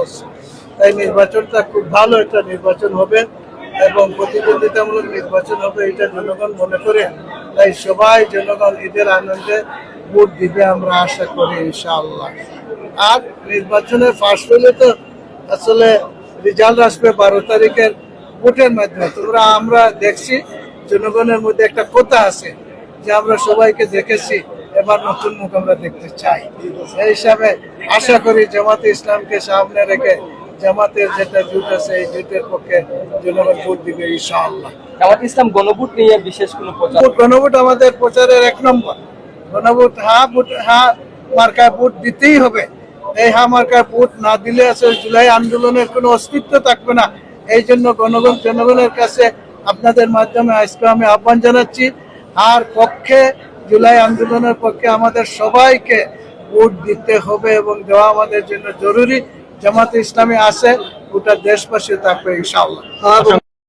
করছে। তাই নির্বাচনটা খুব ভালো একটা নির্বাচন হবে এবং প্রতিদ্বন্দ্বিতামূলক নির্বাচন হবে, এটা জনগণ মনে করে। তাই সবাই জনগণ ঈদের আনন্দে ভোট দিবে আমরা আশা করি ইনশাআল্লাহ। আর নির্বাচনে ফার্স্ট হলে তো আসলে রেজাল্ট আসবে 12 তারিখের ভোটের মাধ্যমে। তোমরা আমরা দেখছি জনগণের মধ্যে একটা কথা আছে যে আমরা সবাইকে দেখেছি, এবার নতুন মুখ আমরা দেখতে চাই। এই হিসাবে আশা করি জামাতে ইসলামকে সামনে রেখে জামাতের যেটা জোট আছে এই জোটের পক্ষে জনগণ ভোট দিবে ইনশাআল্লাহ। জামাত ইসলাম গণভোট নিয়ে বিশেষ কোনো প্রচার? গণভোট আমাদের প্রচারের 1 নম্বর। গণভোট হ্যাঁ মার্কায় ভোট দিতেই হবে। এই হ্যাঁ মার্কায় ভোট না দিলে আসলে জুলাই আন্দোলনের কোনো অস্তিত্ব থাকবে না। এই জন্য জনগণের কাছে আপনাদের মাধ্যমে আজকে আমি আহ্বান জানাচ্ছি, আর পক্ষে জুলাই আন্দোলনের পক্ষে আমাদের সবাইকে ভোট দিতে হবে এবং দেওয়া আমাদের জন্য জরুরি। জামাতে ইসলামী আছে, গোটা দেশবাসী থাকবে ইনশাআল্লাহ।